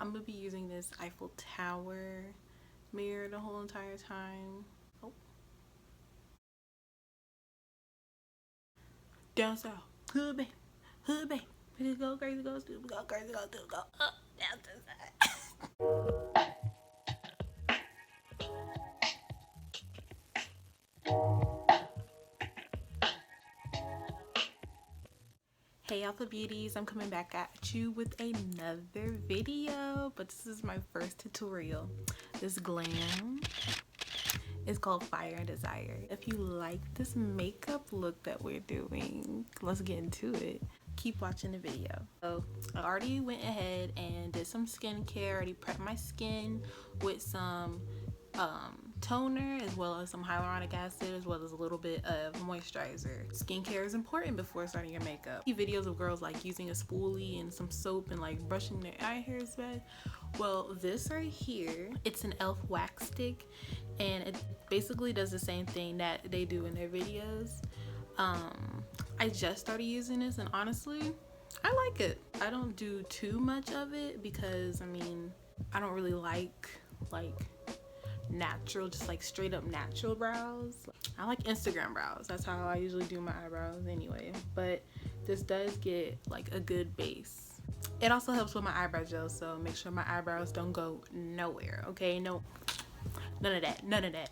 I'm gonna be using this Eiffel Tower mirror the whole entire time. Oh. Down south, hood baby, hood baby. We go crazy, go stupid, go crazy, go stupid, go up, down to the side. Hey Alpha Beauties, I'm coming back at you with another video, but this is my first tutorial. This glam is called Fire and Desire. If you like this makeup look that we're doing, let's get into it. Keep watching the video. So I already went ahead and did some skincare, already prepped my skin with some toner as well as some hyaluronic acid as well as a little bit of moisturizer. Skincare is important before starting your makeup. See videos of girls like using a spoolie and some soap and like brushing their eye hairs back. Well, this right here, it's an e.l.f. wax stick and it basically does the same thing that they do in their videos. I just started using this and honestly I like it. I don't do too much of it because I mean I don't really like natural, just like straight up natural brows. I like Instagram brows. That's how I usually do my eyebrows anyway, but this does get like a good base. It also helps with my eyebrow gel, so make sure my eyebrows don't go nowhere, okay? No, none of that, none of that.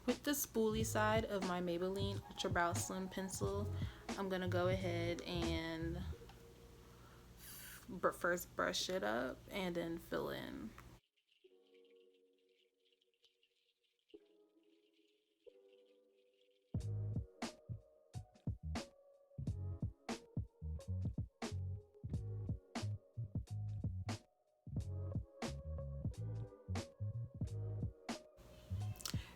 With the spoolie side of my Maybelline Ultra Brow Slim Pencil, I'm gonna go ahead and first brush it up and then fill in.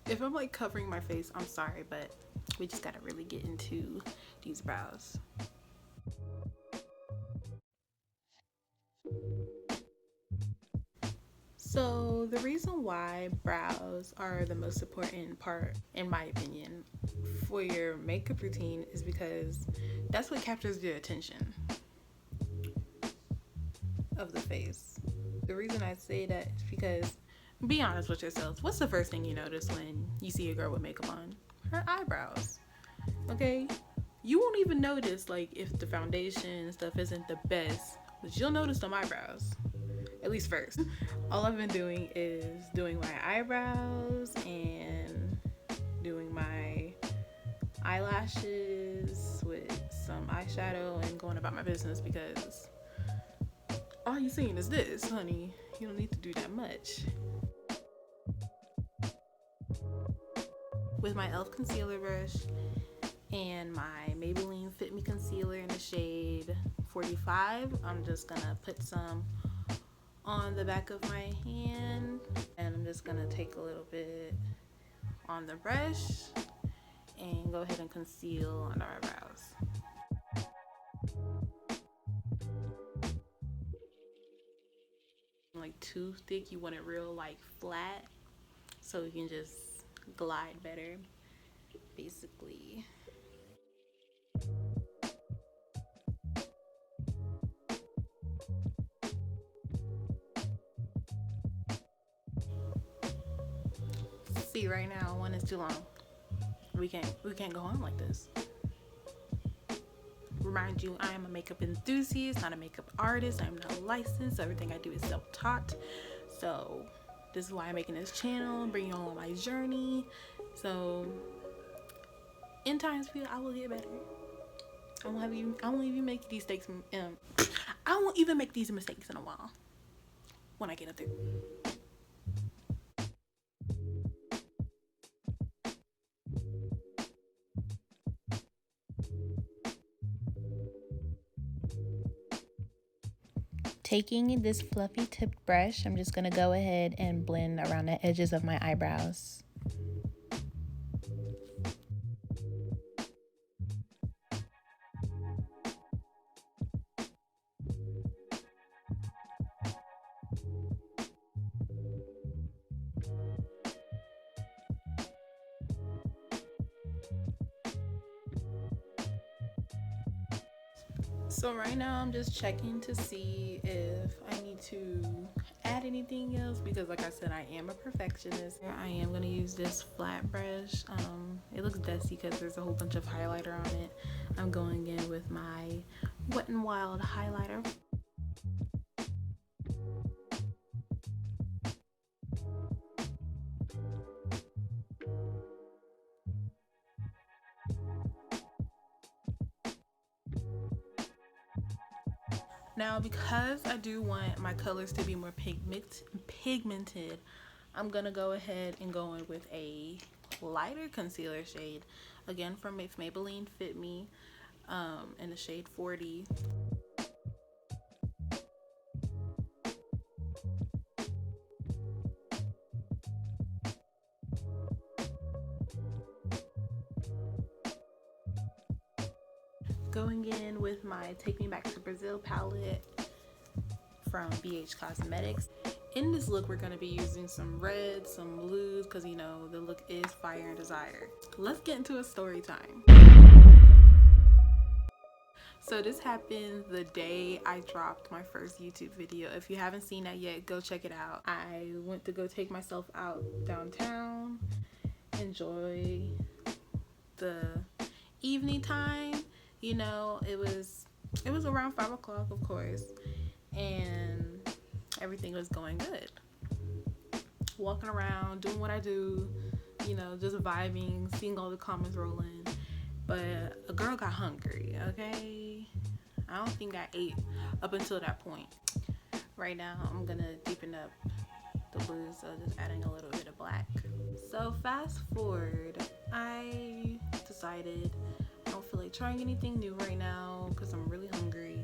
If I'm like covering my face, I'm sorry, but we just gotta really get into these brows. So the reason why brows are the most important part, in my opinion, for your makeup routine is because that's what captures your attention of the face. The reason I say that is because, be honest with yourselves, what's the first thing you notice when you see a girl with makeup on? Her eyebrows. Okay? You won't even notice like if the foundation and stuff isn't the best, but you'll notice them eyebrows. At least first. All I've been doing is doing my eyebrows and doing my eyelashes with some eyeshadow and going about my business because all you seeing is this, honey. You don't need to do that much. With my e.l.f. concealer brush and my Maybelline Fit Me concealer in the shade 45, I'm just gonna put some on the back of my hand and I'm just gonna take a little bit on the brush and go ahead and conceal under my brows. Like too thick, you want it real like flat so you can just glide better basically. See, right now one is too long. We can't go on like this. Remind you, I am a makeup enthusiast, not a makeup artist. I'm not licensed. Everything I do is self-taught. So this is why I'm making this channel, bringing you on my journey. So in times for you, I will get better. I won't even make these mistakes. I won't even make these mistakes in a while when I get it through. Taking this fluffy tipped brush, I'm just going to go ahead and blend around the edges of my eyebrows. So right now I'm just checking to see if I need to add anything else because like I said, I am a perfectionist. I am going to use this flat brush. It looks dusty because there's a whole bunch of highlighter on it. I'm going in with my Wet n Wild highlighter. Now, because I do want my colors to be more pigmented, I'm gonna go ahead and go in with a lighter concealer shade, again from Maybelline Fit Me, in the shade 40. Going in with my Take Me Back to Brazil palette from BH Cosmetics. In this look, we're going to be using some reds, some blues, because you know the look is Fire and Desire. Let's get into a story time. So this happened the day I dropped my first YouTube video. If you haven't seen that yet, go check it out. I went to go take myself out downtown, enjoy the evening time. You know, it was around 5 o'clock, of course, and everything was going good. Walking around, doing what I do, you know, just vibing, seeing all the comments rolling. But a girl got hungry, okay? I don't think I ate up until that point. Right now, I'm gonna deepen up the blue, so just adding a little bit of black. So fast forward, I decided I don't feel like trying anything new right now because I'm really hungry.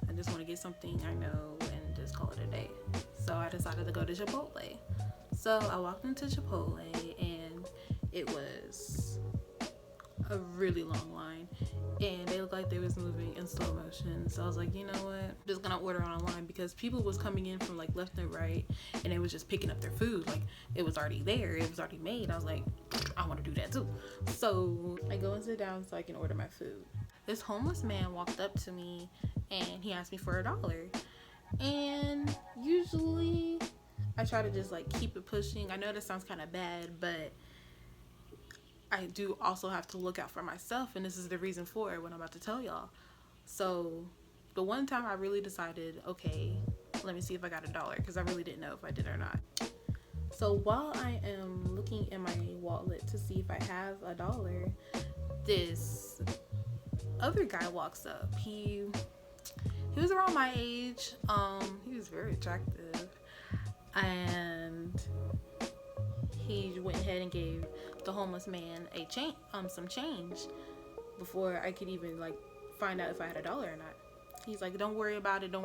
I just want to get something I know and just call it a day. So I decided to go to Chipotle. So I walked into Chipotle and it was a really long line and they looked like they was moving in slow motion. So I was like, you know what, I'm just gonna order online because people was coming in from like left and right and they was just picking up their food. Like it was already there, it was already made. I was like, I want to do that too. So I go and sit down so I can order my food. This homeless man walked up to me and he asked me for $1. And usually I try to just like keep it pushing. I know this sounds kind of bad, but I do also have to look out for myself, and this is the reason for it, what I'm about to tell y'all. So the one time I really decided, okay, let me see if I got $1, because I really didn't know if I did or not. So while I am looking in my wallet to see if I have $1, this other guy walks up. He was around my age. He was very attractive, and he went ahead and gave the homeless man some change before I could even like find out if I had $1 or not. He's like, don't worry about it, I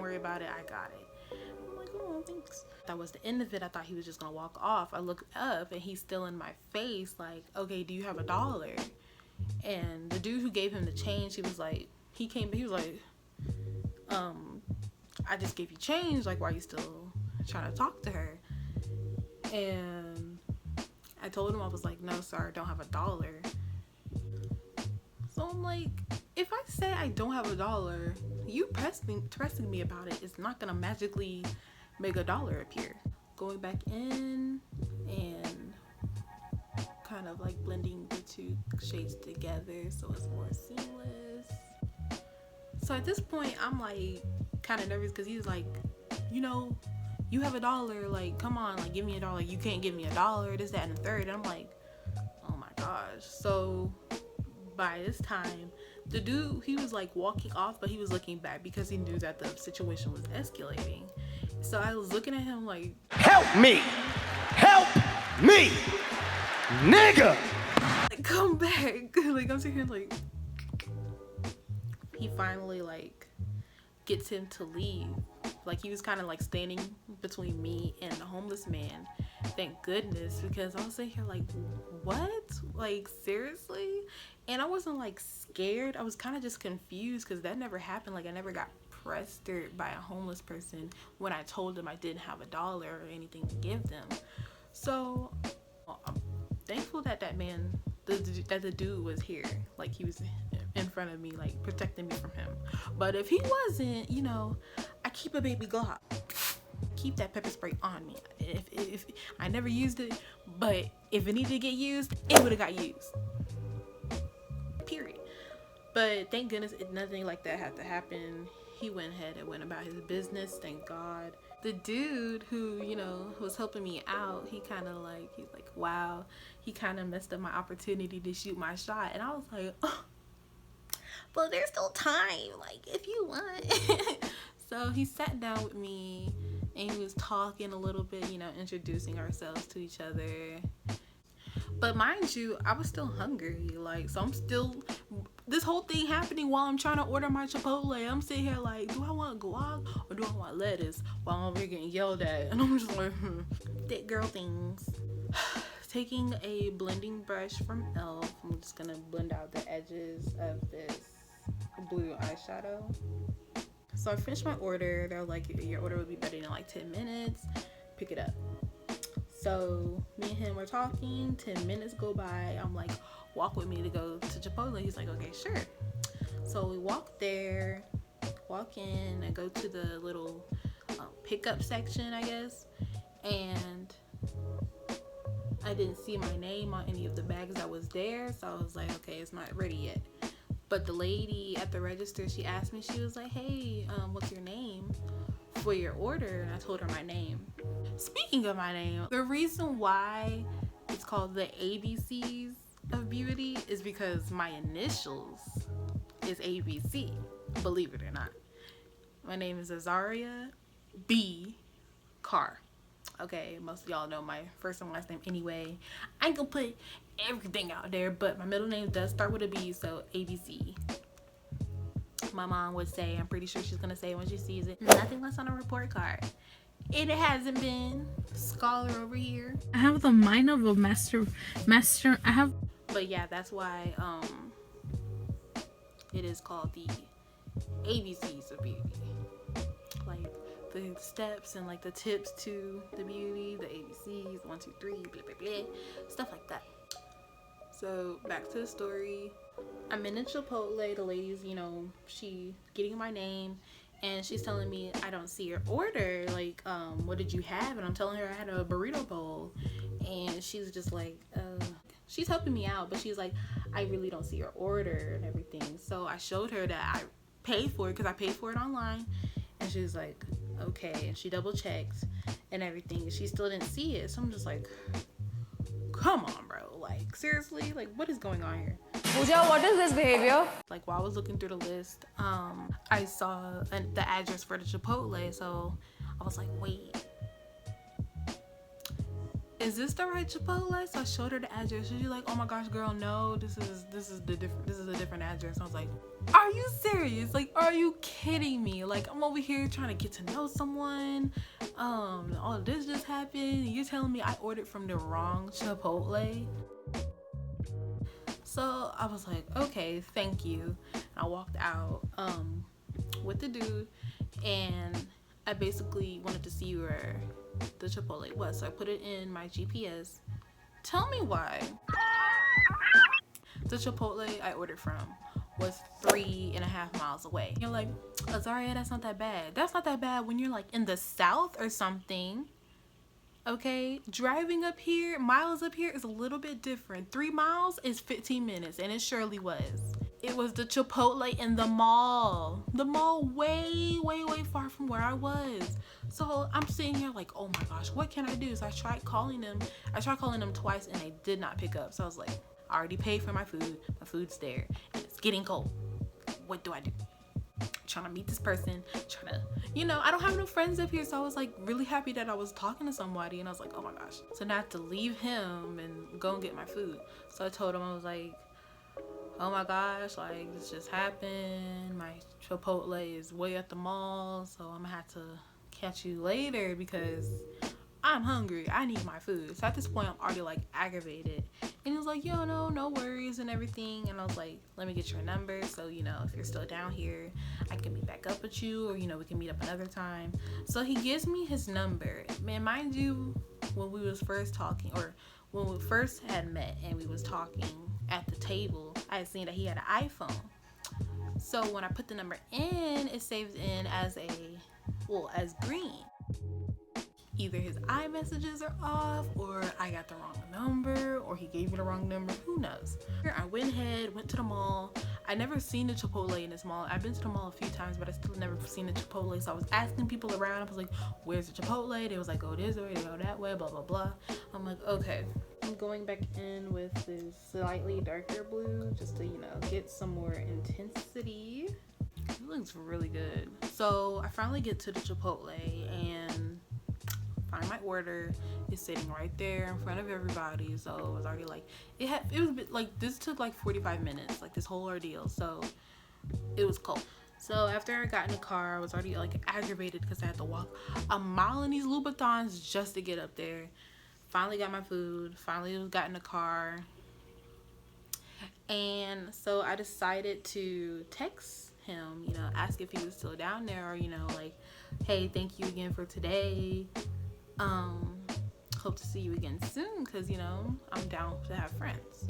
got it. I'm like, oh, thanks. That was the end of it. I thought he was just gonna walk off. I look up and he's still in my face like, okay, do you have $1? And the dude who gave him the change, he was like, he was like, I just gave you change, like why are you still trying to talk to her? And I told him, I was like, no sir, I don't have $1. So I'm like, if I say I don't have $1, you pressing me about it is not gonna magically make $1 appear. Going back in and kind of like blending the two shades together so it's more seamless. So at this point I'm like kind of nervous because he's like, you know, you have $1, like come on, like give me $1. You can't give me $1, this, that, and the third. And I'm like, oh my gosh. So by this time the dude, he was like walking off, but he was looking back because he knew that the situation was escalating. So I was looking at him like, help me, nigga, like, come back. Like I'm sitting here like, he finally like gets him to leave. Like he was kind of like standing between me and the homeless man. Thank goodness, because I was sitting here like, what? Like seriously? And I wasn't like scared. I was kind of just confused because that never happened. Like I never got pestered by a homeless person when I told them I didn't have $1 or anything to give them. So I'm thankful that that man, that the dude was here. Like he was in front of me, like protecting me from him. But if he wasn't, you know, I keep a baby Glock. keep that pepper spray on me. If I never used it, but if it needed to get used, it would have got used. Period. But thank goodness nothing like that had to happen. He went ahead and went about his business, thank God. The dude who, you know, was helping me out, he's like, wow, he kind of messed up my opportunity to shoot my shot. And I was like, oh, but there's still time, like, if you want. So he sat down with me and he was talking a little bit, you know, introducing ourselves to each other. But mind you, I was still hungry, like, so I'm still, this whole thing happening while I'm trying to order my Chipotle. I'm sitting here like, do I want guac or do I want lettuce? While I'm over here getting yelled at, and I'm just like, thick girl things. Taking a blending brush from e.l.f, I'm just gonna blend out the edges of this blue eyeshadow. So I finished my order. They're like, your order would be ready in like 10 minutes. Pick it up. So me and him were talking, 10 minutes go by. I'm like, walk with me to go to Chipotle. He's like, okay, sure. So we walk there, walk in, and go to the little pickup section, I guess. And I didn't see my name on any of the bags that was there. So I was like, okay, it's not ready yet. But the lady at the register, she asked me, she was like, hey, what's your name for your order? And I told her my name. Speaking of my name, the reason why it's called the ABCs of beauty is because my initials is ABC, believe it or not. My name is Azaria B. Carr. Okay, most of y'all know my first and last name anyway. I ain't gonna put everything out there, but my middle name does start with a B, so ABC. My mom would say, I'm pretty sure she's gonna say when she sees it, nothing less on a report card. It hasn't been. Scholar over here. I have the mind of a master. But yeah, that's why it is called the ABCs of beauty. Like the steps and like the tips to the beauty, the ABCs, 1, 2, 3, blah blah blah, stuff like that. So back to the story. I'm in a Chipotle. The lady's, you know, she getting my name. And she's telling me I don't see your order. Like, what did you have? And I'm telling her I had a burrito bowl. And she's just like, she's helping me out. But she's like, I really don't see your order and everything. So I showed her that I paid for it because I paid for it online. And she was like, okay. And she double checked and everything. And she still didn't see it. So I'm just like, come on, bro. Like, seriously? Like, what is going on here? Pooja, what is this behavior? Like, while I was looking through the list, I saw the address for the Chipotle, so I was like, wait, is this the right Chipotle? So I showed her the address. She's like, oh my gosh, girl, no, this is a different address. I was like, are you serious? Like, are you kidding me? Like, I'm over here trying to get to know someone. All of this just happened. You're telling me I ordered from the wrong Chipotle? So I was like, okay, thank you. And I walked out with the dude, and I basically wanted to see where the Chipotle was. So I put it in my GPS. Tell me why the Chipotle I ordered from was 3.5 miles away. You're like, Azaria, that's not that bad. That's not that bad when you're like in the south or something. Okay, driving up here, miles up here is a little bit different. 3 miles is 15 minutes, and it surely was. It was the Chipotle in the mall. The mall way, way, way far from where I was. So I'm sitting here like, oh my gosh, what can I do? So I tried calling them. Twice, and they did not pick up. So I was like, I already paid for my food. My food's there, and it's getting cold. What do I do? Trying to meet this person, trying to, you know, I don't have no friends up here, so I was like really happy that I was talking to somebody, and I was like, oh my gosh. So now I have to leave him and go and get my food. So I told him, I was like, oh my gosh, like, this just happened. My Chipotle is way at the mall, so I'm gonna have to catch you later because I'm hungry. I need my food. So at this point, I'm already like aggravated. And he was like, yo, no worries and everything. And I was like, let me get your number. So, you know, if you're still down here, I can meet back up with you, or, you know, we can meet up another time. So he gives me his number. Man, mind you, when we was first talking, or when we first had met and we was talking at the table, I had seen that he had an iPhone. So when I put the number in, it saves in as green. either his iMessages are off, or I got the wrong number, or he gave me the wrong number. Who knows? I went to the mall. I never seen a Chipotle in this mall. I've been to the mall a few times, but I still never seen a Chipotle. So I was asking people around. I was like, where's the Chipotle? They was like, go this way, they go that way, blah, blah, blah. I'm like, okay. I'm going back in with this slightly darker blue just to, you know, get some more intensity. It looks really good. So I finally get to the Chipotle and find my order. It's sitting right there in front of everybody. So it was already like, it was a bit like, this took like 45 minutes, like this whole ordeal. So it was cold. So after I got in the car, I was already like aggravated because I had to walk a mile in these Louboutins just to get up there. Finally got my food, finally got in the car. And so I decided to text him, you know, ask if he was still down there, or, you know, like, hey, thank you again for today. Hope to see you again soon, because, you know, I'm down to have friends.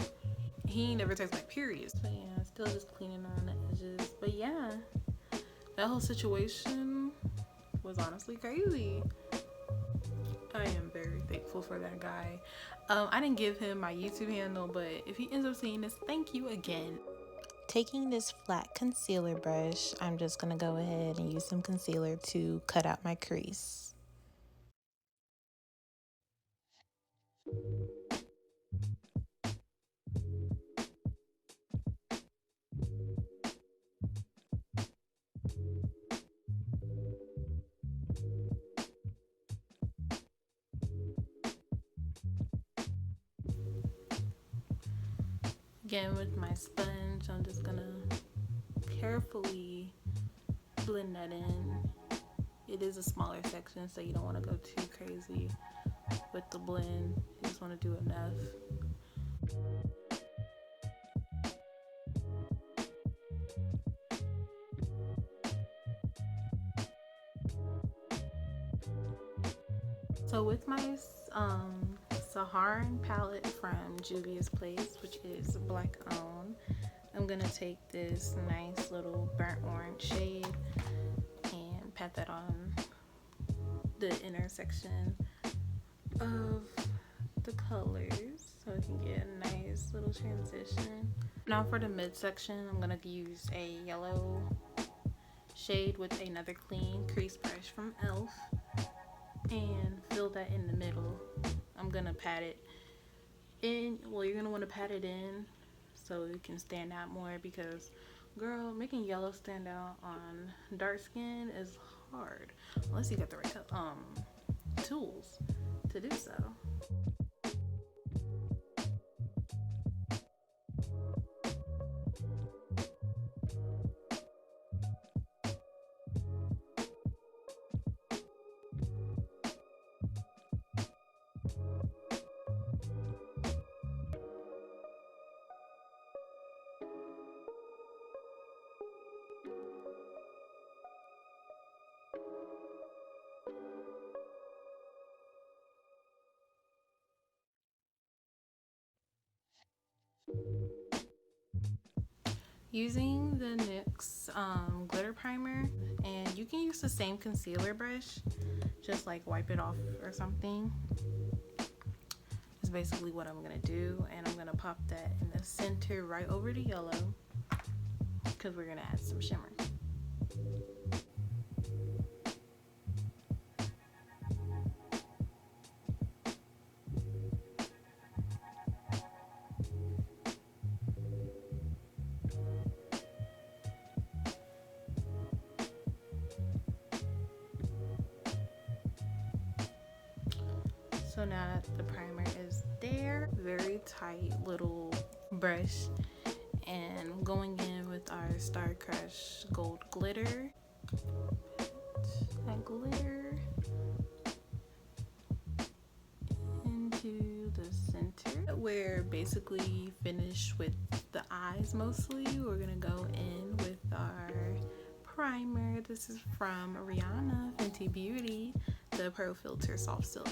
He never texts my periods. But yeah, still just cleaning around the edges. But yeah, that whole situation was honestly crazy. I am very thankful for that guy. I didn't give him my YouTube handle, but if he ends up seeing this, thank you again. Taking this flat concealer brush, I'm just gonna go ahead and use some concealer to cut out my crease. Again, with my sponge, I'm just gonna carefully blend that in. It is a smaller section, so you don't want to go too crazy with the blend. You just want to do enough. So with my Saharan palette from JUVIA'S place, which is black owned, I'm gonna take this nice little burnt orange shade and pat that on the intersection of the colors so I can get a nice little transition. Now for the midsection, I'm gonna use a yellow shade with another clean crease brush from e.l.f. and fill that in the middle. I'm gonna pat it in. Well, you're gonna want to pat it in so it can stand out more, because girl, making yellow stand out on dark skin is hard unless you got the right tools to do so. Using the NYX Glitter Primer, and you can use the same concealer brush, just like wipe it off or something. Is basically what I'm gonna do, and I'm gonna pop that in the center right over the yellow, because we're gonna add some shimmer. So now that the primer is there, very tight little brush, and going in with our Star Crush Gold Glitter. That glitter into the center. We're basically finished with the eyes mostly. We're gonna go in with our primer. This is from Rihanna Fenty Beauty, the Pro Filter Soft Silk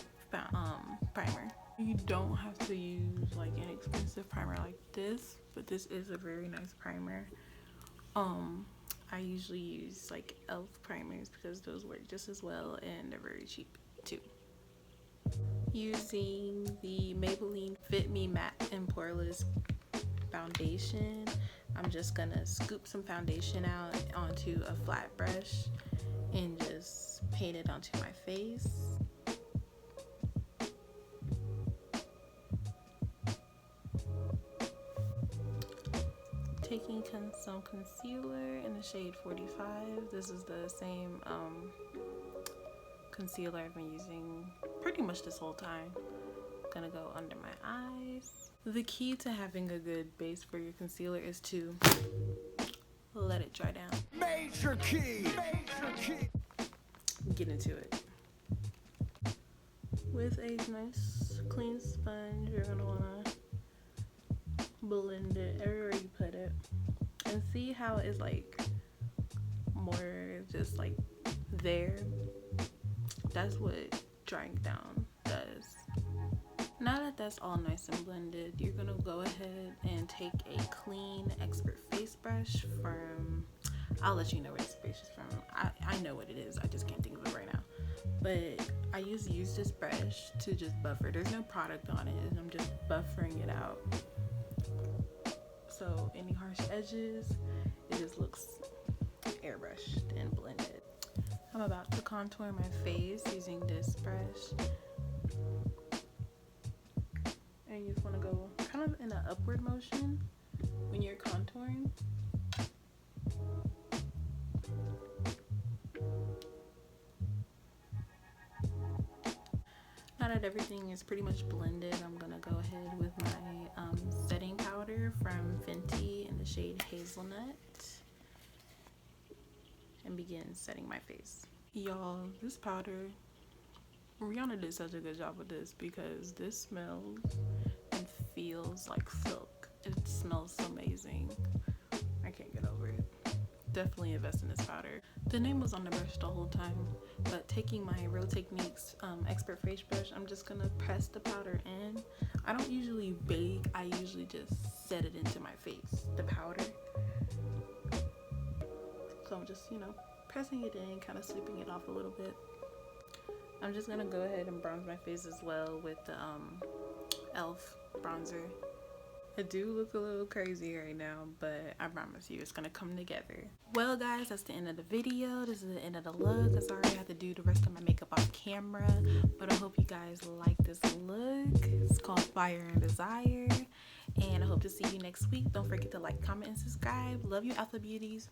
primer. You don't have to use like an expensive primer like this, but this is a very nice primer. I usually use like e.l.f. primers because those work just as well, and they're very cheap too. using the Maybelline Fit Me Matte and Poreless foundation. I'm just gonna scoop some foundation out onto a flat brush and just paint it onto my face. Taking some concealer in the shade 45. This is the same concealer I've been using pretty much this whole time. Gonna go under my eyes. The key to having a good base for your concealer is to let it dry down. Major key. Get into it. With a nice clean sponge, you're gonna wanna blend it everywhere you put it, and see how it's like more just like there. That's what drying down does. Now that that's all nice and blended, you're gonna go ahead and take a clean expert face brush from, I'll let you know where this brush is from. I know what it is, I just can't think of it right now. But I use this brush to just buffer. There's no product on it, and I'm just buffering it out. So any harsh edges, it just looks airbrushed and blended. I'm about to contour my face using this brush. And you just want to go kind of in an upward motion when you're contouring. Now that everything is pretty much blended, I'm gonna go ahead with my setting powder from Fenty in the shade Hazelnut and begin setting my face. Y'all, this powder, Rihanna did such a good job with this because this smells and feels like silk. It smells so amazing. I can't get over it. Definitely invest in this powder. The name was on the brush the whole time, but taking my Real Techniques expert face brush, I'm just gonna press the powder in. I don't usually bake, I usually just set it into my face, the powder. So I'm just, pressing it in, kind of sweeping it off a little bit. I'm just gonna go ahead and bronze my face as well with the e.l.f. bronzer. I do look a little crazy right now, but I promise you it's gonna come together. Well guys, that's the end of the video. This is the end of the look. I'm sorry I have to do the rest of my makeup off camera, but I hope you guys like this look. It's called Fire and Desire, and I hope to see you next week. Don't forget to like, comment, and subscribe. Love you, Alpha Beauties.